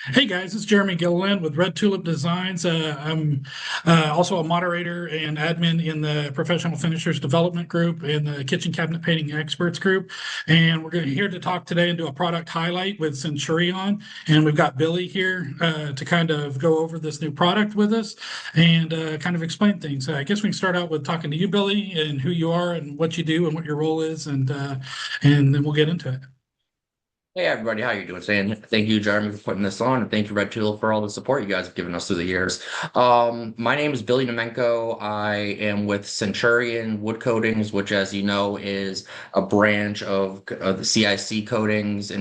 Hey guys, it's Jeremy Gilliland with Red Tulip Designs. I'm also a moderator and admin in the Professional Finishers Development Group and the Kitchen Cabinet Painting Experts Group. And we're here to talk today and do a product highlight with Centurion. And we've got Billy here to kind of go over this new product with us and kind of explain things. I guess we can start out with talking to you, Billy, and who you are and what you do and what your role is, and then we'll get into it. Hey everybody, how you doing today? And thank you, Jeremy, for putting this on, and thank you, Red Tool, for all the support you guys have given us through the years. My name is Billy Naumenko. I am with Centurion Wood Coatings, which, as you know, is a branch of the CIC Coatings,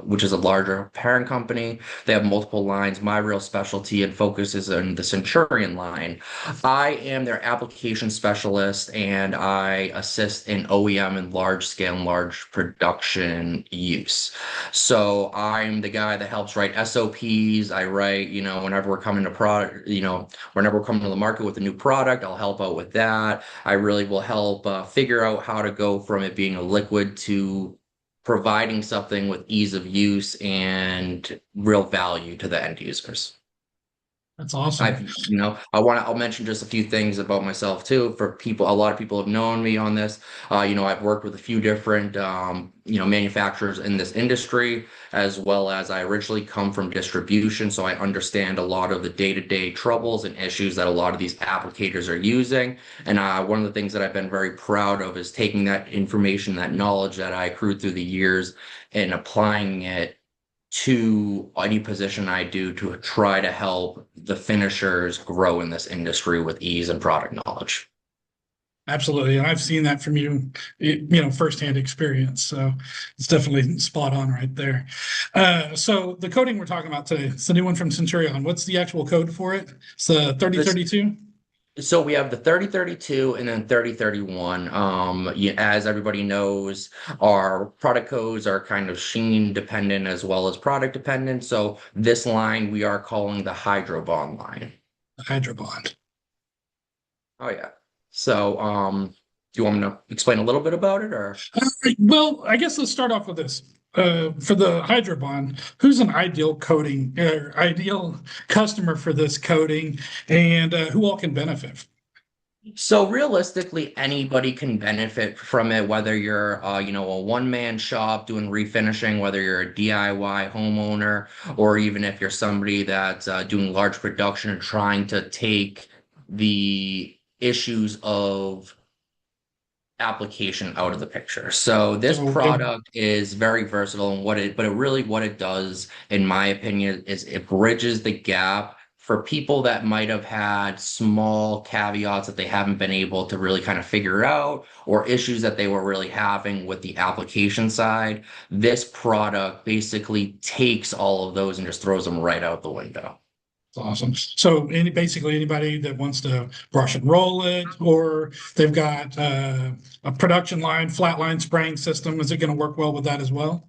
which is a larger parent company. They have multiple lines. My real specialty and focus is on the Centurion line. I am their application specialist, and I assist in OEM and large scale and large production use. So I'm the guy that helps write SOPs. I write, whenever we're coming to product, whenever we're coming to the market with a new product, I'll help out with that. I really will help figure out how to go from it being a liquid to providing something with ease of use and real value to the end users. That's awesome. I'll mention just a few things about myself too. For people, a lot of people have known me on this. I've worked with a few different, manufacturers in this industry, as well as I originally come from distribution. So I understand a lot of the day-to-day troubles and issues that a lot of these applicators are using. And one of the things that I've been very proud of is taking that information, that knowledge that I accrued through the years and applying it to any position I do to try to help the finishers grow in this industry with ease and product knowledge. Absolutely. And I've seen that from you, firsthand experience. So it's definitely spot on right there. So the coding we're talking about today, it's the new one from Centurion. What's the actual code for it? It's the This 3032. So we have the 3032 and then 3031. As everybody knows, our product codes are kind of sheen dependent as well as product dependent. So this line we are calling the HydroBond line. HydroBond. Oh yeah. So do you want me to explain a little bit about it or? Well, I guess let's start off with this. For the HydroBond, who's an ideal customer for this coating, and who all can benefit? So realistically, anybody can benefit from it, whether you're, a one-man shop doing refinishing, whether you're a DIY homeowner, or even if you're somebody that's doing large production and trying to take the issues of application out of the picture. So this So, product is very versatile and what it does, in my opinion, is it bridges the gap for people that might have had small caveats that they haven't been able to really kind of figure out or issues that they were really having with the application side. This product basically takes all of those and just throws them right out the window. it's awesome. So basically anybody that wants to brush and roll it, or they've got a production line, flat line spraying system, is it going to work well with that as well?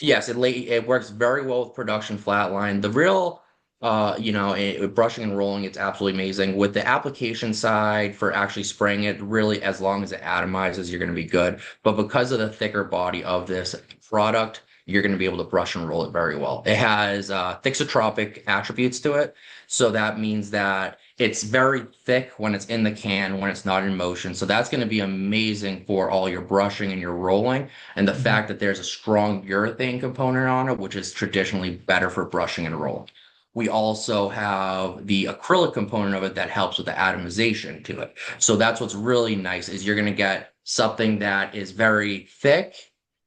Yes, it works very well with production flatline. The real, with brushing and rolling, it's absolutely amazing. With the application side for actually spraying it, really, as long as it atomizes, you're going to be good. But because of the thicker body of this product, you're going to be able to brush and roll it very well. It has thixotropic attributes to it, so that means that it's very thick when it's in the can, when it's not in motion. So that's going to be amazing for all your brushing and your rolling. And the Mhm. fact that there's a strong urethane component on it, which is traditionally better for brushing and rolling. We also have the acrylic component of it that helps with the atomization to it. So that's what's really nice is you're going to get something that is very thick,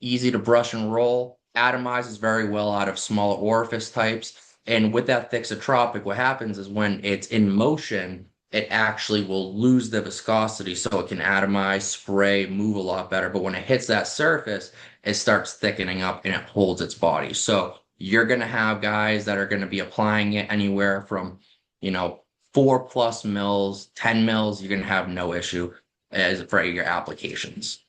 easy to brush and roll, atomizes very well out of smaller orifice types. And with that thixotropic, what happens is when it's in motion, it actually will lose the viscosity so it can atomize, spray, move a lot better. But when it hits that surface, it starts thickening up and it holds its body. So you're going to have guys that are going to be applying it anywhere from, you know, 4+ mils, 10 mils. You're going to have no issue as for your applications.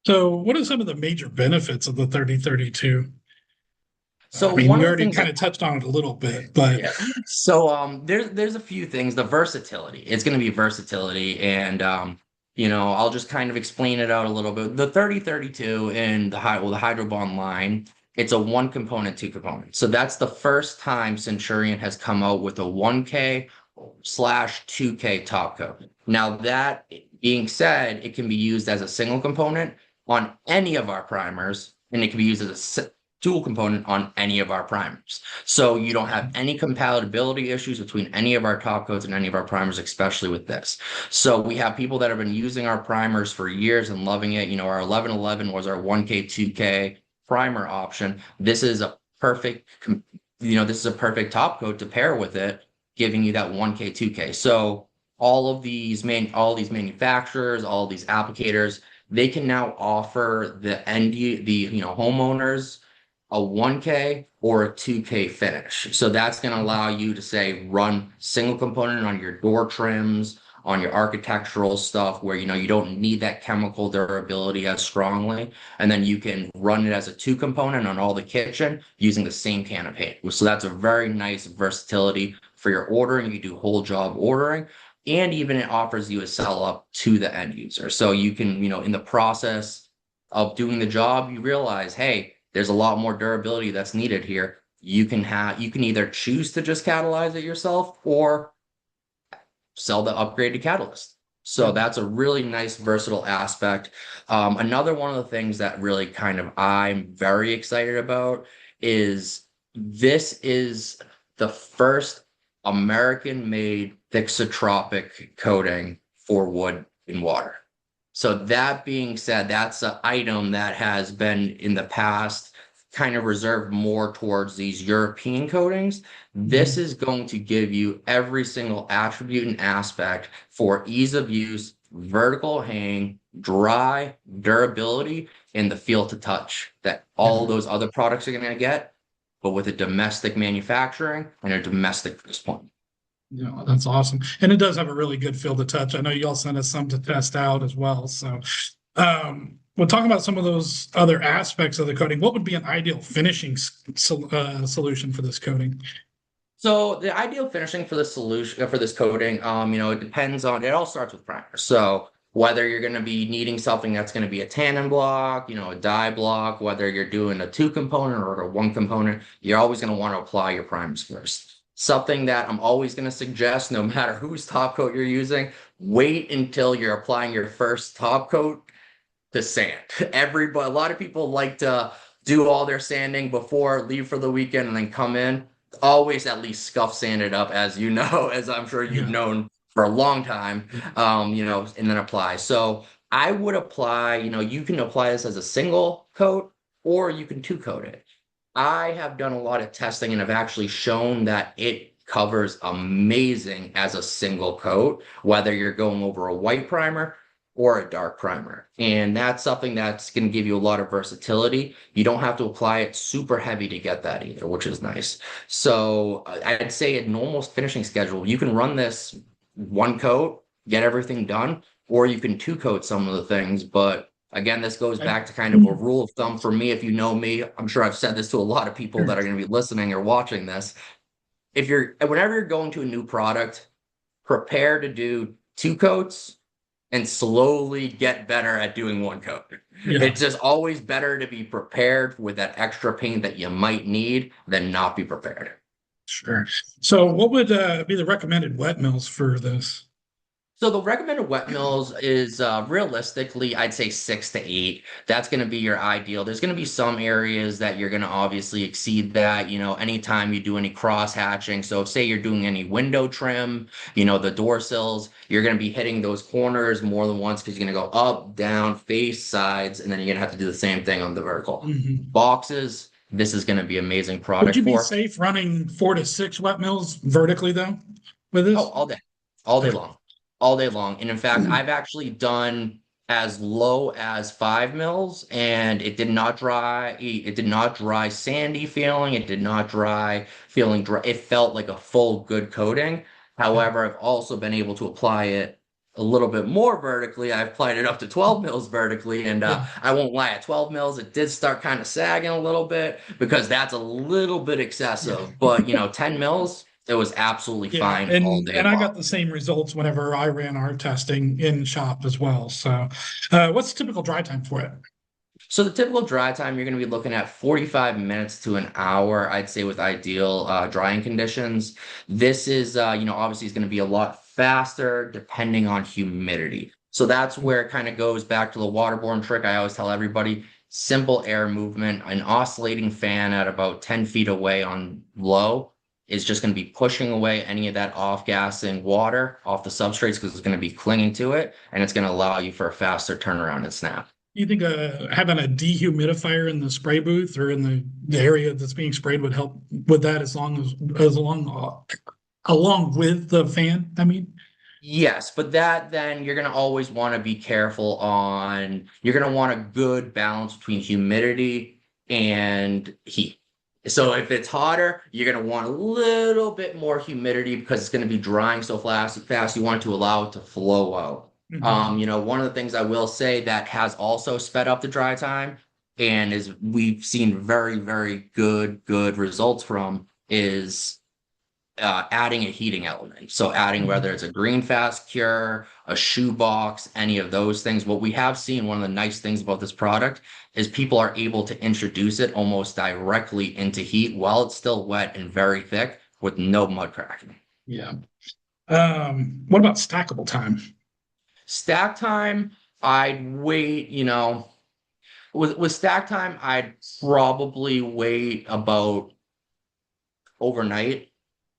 So what are some of the major benefits of the 3032? I So mean, one you of the already things kind that of touched on it a little bit, but Yeah. So there's a few things. The versatility. It's going to be versatility and I'll just kind of explain it out a little bit. The 3032 and the HydroBond line It's a one component, two component. So that's the first time Centurion has come out with a 1K slash 2K top coat. Now, that being said, it can be used as a single component on any of our primers, and it can be used as a dual component on any of our primers. So you don't have any compatibility issues between any of our top coats and any of our primers, especially with this. So we have people that have been using our primers for years and loving it. Our 1111 was our 1K, 2K primer option. This is a perfect, this is a perfect top coat to pair with it, giving you that 1K, 2K. So all these manufacturers, all these applicators, they can now offer the homeowners a 1K or a 2K finish. So that's going to allow you to say run single component on your door trims, on your architectural stuff where you don't need that chemical durability as strongly. And then you can run it as a two component on all the kitchen using the same can of paint. So that's a very nice versatility for your ordering. You do whole job ordering. And even it offers you a sell up to the end user. So you can, in the process of doing the job, you realize, hey, there's a lot more durability that's needed here. You can either choose to just catalyze it yourself or sell the upgraded catalyst. So that's a really nice versatile aspect. Another one of the things that really kind of I'm very excited about is this is the first American-made thixotropic coating for wood and water. So that being said, that's an item that has been in the past kind of reserved more towards these European coatings. This is going to give you every single attribute and aspect for ease of use, vertical hang, dry, durability, and the feel to touch that all those other products are going to get, but with a domestic manufacturing and a domestic price point. Yeah, that's awesome. And it does have a really good feel to touch. I know y'all sent us some to test out as well. So we'll talk about some of those other aspects of the coating. What would be an ideal finishing solution for this coating? So the ideal finishing for this solution for this coating, it depends on, it all starts with primer. So whether you're going to be needing something that's going to be a tannin block, a dye block, whether you're doing a two component or a one component, you're always going to want to apply your primers first. Something that I'm always going to suggest, no matter whose top coat you're using, wait until you're applying your first top coat to sand. A lot of people like to do all their sanding before, leave for the weekend, and then come in. Always at least scuff sand it up, as you know, as I'm sure you've known for a long time, and then apply. So I would apply, you can apply this as a single coat or you can two coat it. I have done a lot of testing and have actually shown that it covers amazing as a single coat, whether you're going over a white primer or a dark primer. And that's something that's going to give you a lot of versatility. You don't have to apply it super heavy to get that either, which is nice. So I'd say a normal finishing schedule, you can run this one coat, get everything done, or you can two coat some of the things. But again, this goes back to kind of a rule of thumb for me. If you know me, I'm sure I've said this to a lot of people that are going to be listening or watching this. Whenever you're going to a new product, prepare to do two coats and slowly get better at doing one coat. Yeah. It's just always better to be prepared with that extra paint that you might need than not be prepared. Sure. So what would be the recommended wet mills for this? So the recommended wet mills is realistically, I'd say 6 to 8. That's going to be your ideal. There's going to be some areas that you're going to obviously exceed that, anytime you do any cross hatching. So if say you're doing any window trim, the door sills, you're going to be hitting those corners more than once because you're going to go up, down, face, sides, and then you're going to have to do the same thing on the vertical. Boxes, this is going to be amazing product. Would you be safe running 4 to 6 wet mills vertically though with this? Oh, all day long. All day long. And in fact, I've actually done as low as 5 mils and it did not dry. It did not dry sandy feeling. It did not dry feeling dry. It felt like a full good coating. However, I've also been able to apply it a little bit more vertically. I've applied it up to 12 mils vertically. And I won't lie, at 12 mils, it did start kind of sagging a little bit because that's a little bit excessive. But, 10 mils, it was absolutely fine all day and long. I got the same results whenever I ran our testing in shop as well. So what's the typical dry time for it? So the typical dry time, you're going to be looking at 45 minutes to an hour, I'd say, with ideal drying conditions. This is, obviously is going to be a lot faster depending on humidity. So that's where it kind of goes back to the waterborne trick. I always tell everybody, simple air movement, an oscillating fan at about 10 feet away on low is just going to be pushing away any of that off-gassing water off the substrates because it's going to be clinging to it, and it's going to allow you for a faster turnaround and snap. You think having a dehumidifier in the spray booth or in the area that's being sprayed would help with that along with the fan? I mean, Yes, but that then you're going to always want to be careful on, you're going to want a good balance between humidity and heat. So if it's hotter, you're going to want a little bit more humidity because it's going to be drying so fast, you want to allow it to flow out. mhm. One of the things I will say that has also sped up the dry time and is we've seen very, very good results from is adding a heating element. So adding whether it's a green fast cure, a shoebox, any of those things. What we have seen, one of the nice things about this product is people are able to introduce it almost directly into heat while it's still wet and very thick with no mud cracking. Yeah. What about stackable time? Stack time, I'd wait, with stack time, I'd probably wait about overnight,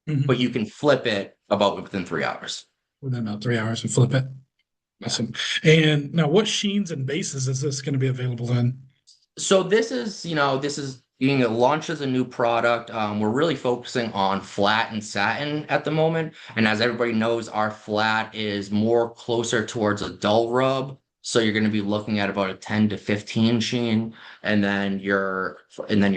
but Mhm. you can flip it about within 3 hours. Within about 3 hours and flip it. Awesome. And now, what sheens and bases is this going to be available in? So this is being launched as a new product. We're really focusing on flat and satin at the moment. And as everybody knows, our flat is more closer towards a dull rub. So you're going to be looking at about a 10 to 15 sheen. And then your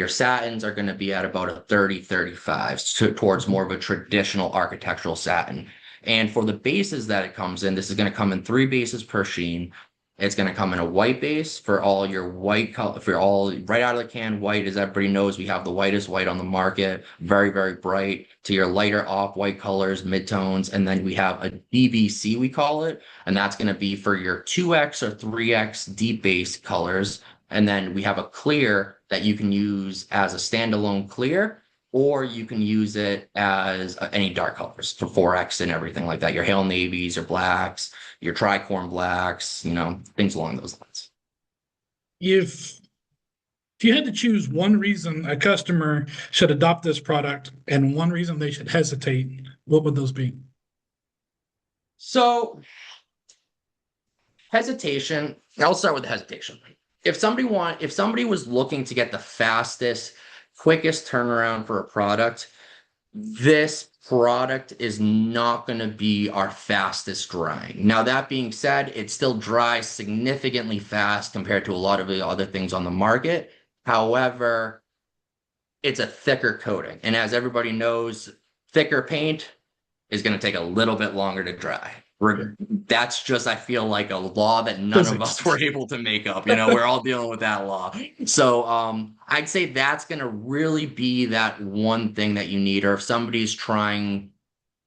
satins are going to be at about a 30-35 towards more of a traditional architectural satin. And for the bases that it comes in, this is going to come in 3 bases per sheen. It's going to come in a white base for all your white color, for all right out of the can. White, as everybody knows, we have the whitest white on the market, very, very bright to your lighter off-white colors, midtones. And then we have a DBC, we call it, and that's going to be for your 2X or 3X deep base colors. And then we have a clear that you can use as a standalone clear, or you can use it as any dark colors for 4X and everything like that. Your Hail Navies, your blacks, your tricorn blacks, things along those lines. If if you had to choose one reason a customer should adopt this product and one reason they should hesitate, what would those be? So hesitation, I'll start with the hesitation. If somebody was looking to get the fastest, quickest turnaround for a product, this product is not going to be our fastest drying. Now, that being said, it still dries significantly fast compared to a lot of the other things on the market. However, it's a thicker coating. And as everybody knows, thicker paint is going to take a little bit longer to dry. That's just, I feel like, a law that none of us Physics. were able to make up. We're all dealing with that law. So I'd say that's going to really be that one thing that you need. Or if somebody's trying,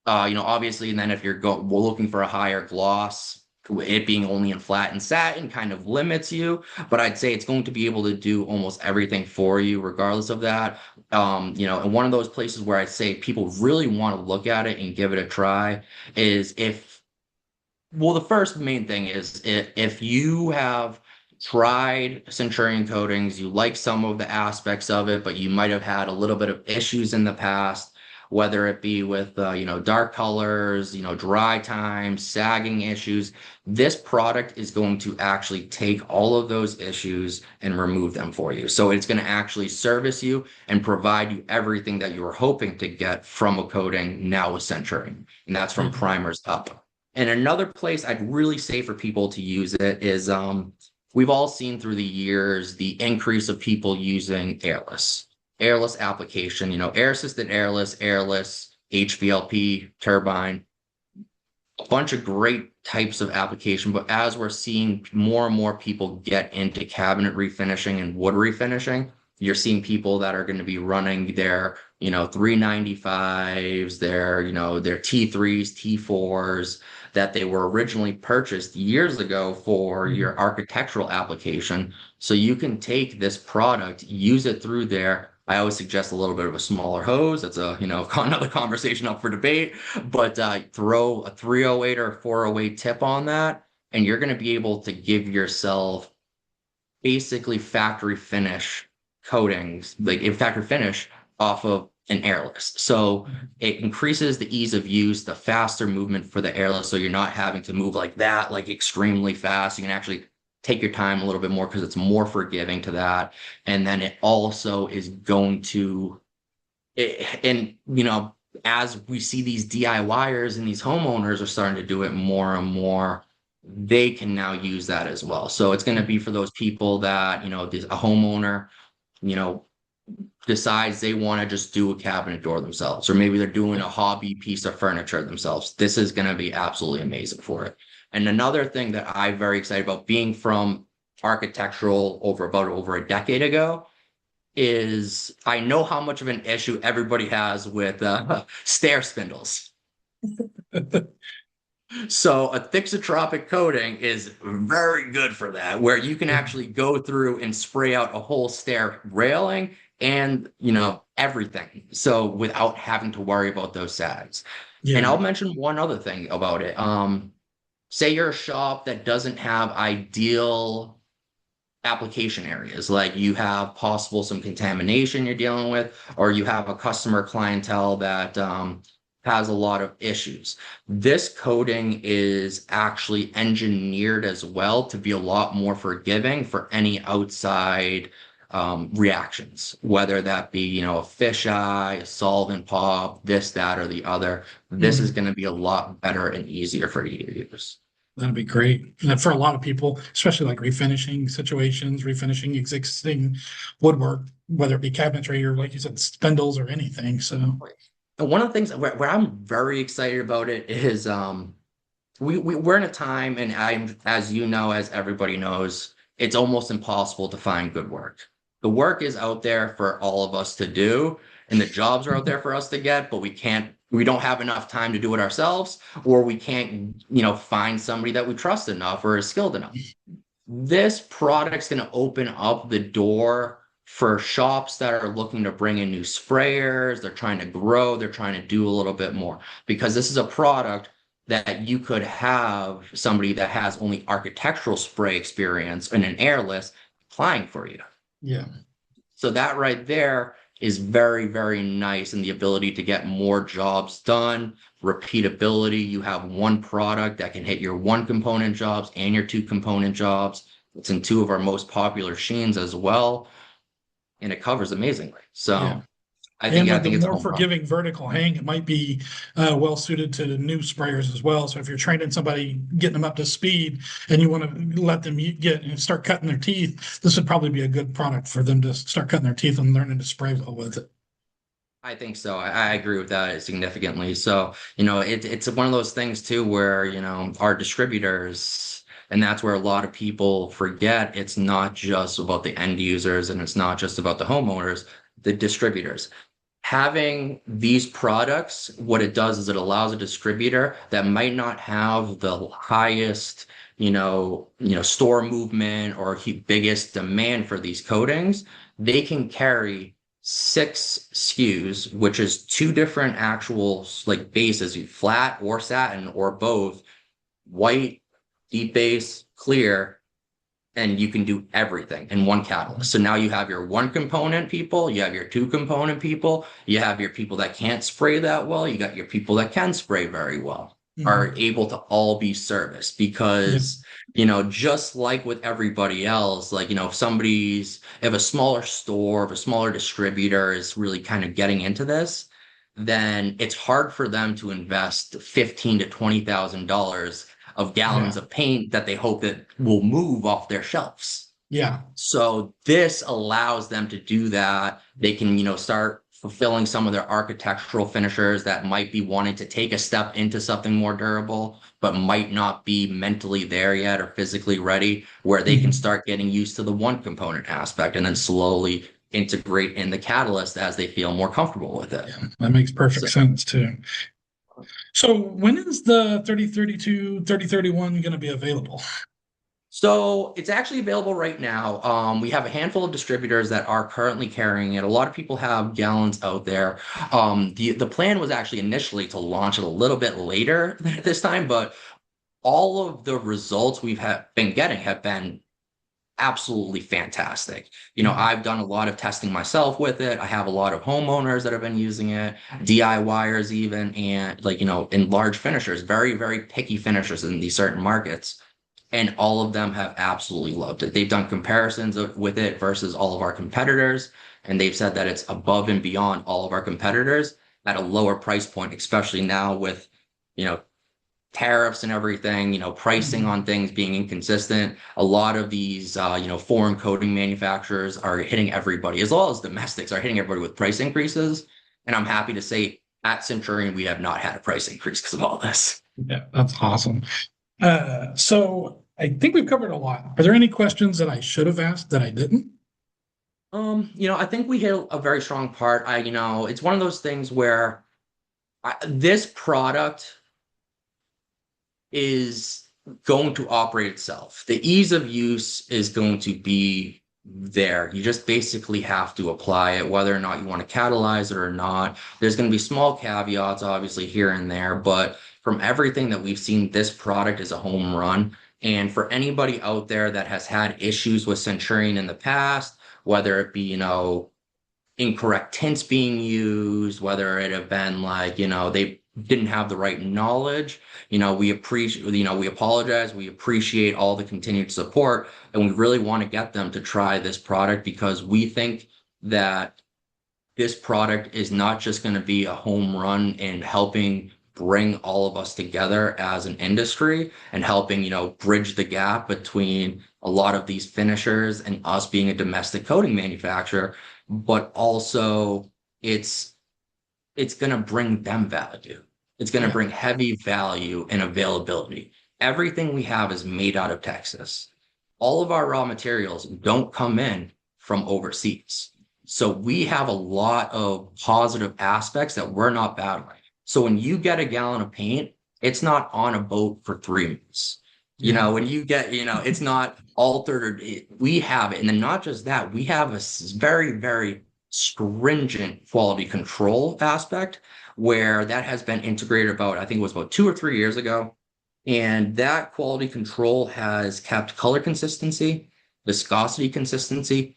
obviously, and then if we're looking for a higher gloss, it being only in flat and satin kind of limits you. But I'd say it's going to be able to do almost everything for you, regardless of that. And one of those places where I'd say people really want to look at it and give it a try is the first main thing is if you have tried Centurion Coatings, you like some of the aspects of it, but you might have had a little bit of issues in the past, whether it be with dark colors, dry time, sagging issues. This product is going to actually take all of those issues and remove them for you. So it's going to actually service you and provide you everything that you were hoping to get from a coating now with Centurion, and that's from Mhm. primers up. And another place I'd really say for people to use it is we've all seen through the years the increase of people using airless application, air assisted airless, HVLP, turbine, a bunch of great types of application. But as we're seeing more and more people get into cabinet refinishing and wood refinishing, You're seeing people that are going to be running their, 395s, their T3s, T4s that they were originally purchased years ago for Mhm. your architectural application. So you can take this product, use it through there. I always suggest a little bit of a smaller hose. That's another conversation up for debate, but throw a 308 or a 408 tip on that, and you're going to be able to give yourself basically factory finish coatings, like in factory finish off of an airless. So it increases the ease of use, the faster movement for the airless. So you're not having to move like that, like extremely fast. You can actually take your time a little bit more because it's more forgiving to that. And then it also is going to, and as we see these DIYers and these homeowners are starting to do it more and more, they can now use that as well. So it's going to be for those people that, a homeowner, you know, decides they want to just do a cabinet door themselves, or maybe they're doing a hobby piece of furniture themselves. This is going to be absolutely amazing for it. And another thing that I'm very excited about, being from architectural over a decade ago, is I know how much of an issue everybody has with stair spindles. So a thixotropic coating is very good for that, where you can Yeah. actually go through and spray out a whole stair railing and, everything. So without having to worry about those sags. And Yeah. I'll mention one other thing about it. Say you're a shop that doesn't have ideal application areas, like you have possible some contamination you're dealing with, or you have a customer clientele that has a lot of issues. This coating is actually engineered as well to be a lot more forgiving for any outside reactions, whether that be, a fisheye, a solvent pop, this, that, or the other. This is Mhm. going to be a lot better and easier for you to use. That'd be great. And for a lot of people, especially like refinishing situations, refinishing existing woodwork, whether it be cabinetry or like you said, spindles or anything. So And one of the things where I'm very excited about it is we're in a time, and I'm, as you know, as everybody knows, it's almost impossible to find good work. The work is out there for all of us to do, and the jobs are out there for us to get, but we don't have enough time to do it ourselves, or we can't, find somebody that we trust enough or is skilled enough. This product's going to open up the door for shops that are looking to bring in new sprayers. They're trying to grow. They're trying to do a little bit more, because this is a product that you could have somebody that has only architectural spray experience and an airless applying for you. yeah, So that right there is very, very nice, and the ability to get more jobs done, repeatability. You have one product that can hit your one component jobs and your two component jobs. It's in two of our most popular sheens as well, and it covers amazingly. yeah. So And I with the think it's a more home run. forgiving vertical hang, it might be well suited to new sprayers as well. So if you're training somebody, getting them up to speed, and you want to let them get and start cutting their teeth, this would probably be a good product for them to start cutting their teeth and learning to spray well with it. I think so. I agree with that significantly. So, it's one of those things too where, our distributors, and that's where a lot of people forget, it's not just about the end users and it's not just about the homeowners, the distributors. Having these products, what it does is it allows a distributor that might not have the highest, store movement or biggest demand for these coatings. They can carry 6 SKUs, which is two different actual like bases, flat or satin or both, white, deep base, clear, and you can do everything in one catalyst. So now you have your one component people, you have your two component people, you have your people that can't spray that well, you got your people that can spray very well, are Mhm. able to all be serviced, Yeah. because, just like with everybody else, like, if a smaller store, if a smaller distributor is really kind of getting into this, then it's hard for them to invest 15 to $20,000 of gallons Yeah. of paint that they hope that will move off their shelves. Yeah. So this allows them to do that. They can, start fulfilling some of their architectural finishers that might be wanting to take a step into something more durable, but might not be mentally there yet or physically ready, where they can Mhm. start getting used to the one component aspect and then slowly integrate in the catalyst as they feel more comfortable with it. Yeah, that makes perfect So, sense too. So when is the 3032, 3031 going to be available? so it's actually available right now. We have a handful of distributors that are currently carrying it. A lot of people have gallons out there. The plan was actually initially to launch it a little bit later this time, but all of the results been getting have been absolutely fantastic. Mhm. I've done a lot of testing myself with it. I have a lot of homeowners that have been using it, DIYers even, and in large finishers, very, very picky finishers in these certain markets. And all of them have absolutely loved it. They've done comparisons with it versus all of our competitors, and they've said that it's above and beyond all of our competitors at a lower price point, especially now with, you know, tariffs and everything, pricing Mhm. on things being inconsistent. A lot of these, foreign coating manufacturers are hitting everybody, as well as domestics are hitting everybody with price increases. And I'm happy to say at Centurion, we have not had a price increase because of all this. Yeah, that's awesome. So I think we've covered a lot. Are there any questions that I should have asked that I didn't? I think we hit a very strong part. It's one of those things where this product is going to operate itself. The ease of use is going to be there. You just basically have to apply it, whether or not you want to catalyze it or not. There's going to be small caveats, obviously, here and there, but from everything that we've seen, this product is a home run. And for anybody out there that has had issues with Centurion in the past, whether it be, incorrect tints being used, whether it have been they didn't have the right knowledge. We appreciate, we apologize. We appreciate all the continued support, and we really want to get them to try this product because we think that this product is not just going to be a home run in helping bring all of us together as an industry and helping, bridge the gap between a lot of these finishers and us being a domestic coating manufacturer, but also it's it's going to bring them value. It's going to Yeah. bring heavy value and availability. Everything we have is made out of Texas. All of our raw materials don't come in from overseas. So we have a lot of positive aspects that we're not battling. So when you get a gallon of paint, it's not on a boat for 3 months. Yeah. When you get, it's not altered we have it. And then not just that, we have a very, very stringent quality control aspect where that has been integrated I think it was about 2 or 3 years ago. And that quality control has kept color consistency, viscosity consistency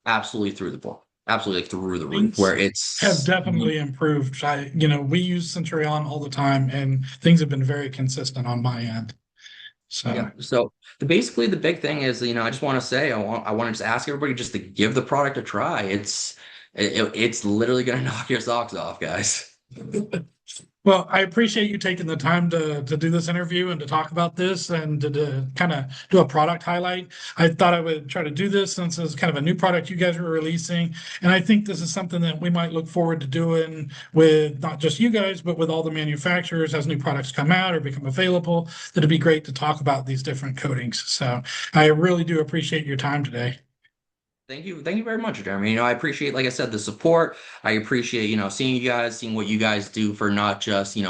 absolutely through the board, absolutely through the roof, Things where have it's, definitely improved. We use Centurion all the time, and things have been very consistent on my end. So yeah. So basically the big thing is, I just want to say, I want to just ask everybody just to give the product a try. It's literally going to knock your socks off, guys. well, I appreciate you taking the time to do this interview and to talk about this and to kind of do a product highlight. I thought I would try to do this since it's kind of a new product you guys are releasing. And I think this is something that we might look forward to doing with not just you guys, but with all the manufacturers as new products come out or become available. It'd be great to talk about these different coatings. So I really do appreciate your time today. Thank you. Thank you very much, Jeremy. I appreciate, like I said, the support. I appreciate, seeing you guys, seeing what you guys do for not just, and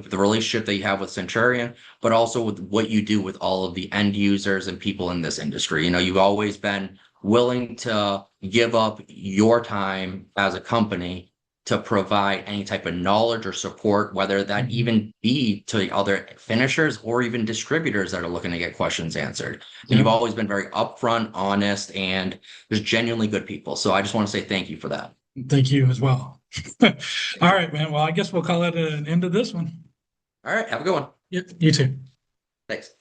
the relationship that you have with Centurion, but also with what you do with all of the end users and people in this industry. You've always been willing to give up your time as a company to provide any type of knowledge or support, whether that Mhm. even be to other finishers or even distributors that are looking to get questions answered. And Yeah. you've always been very upfront, honest, and there's genuinely good people. So I just want to say thank you for that. Thank you as well. All Thank you. right, man. Well, I guess we'll call it an end of this one. All right. Have a good one. Yeah, you too. Thanks.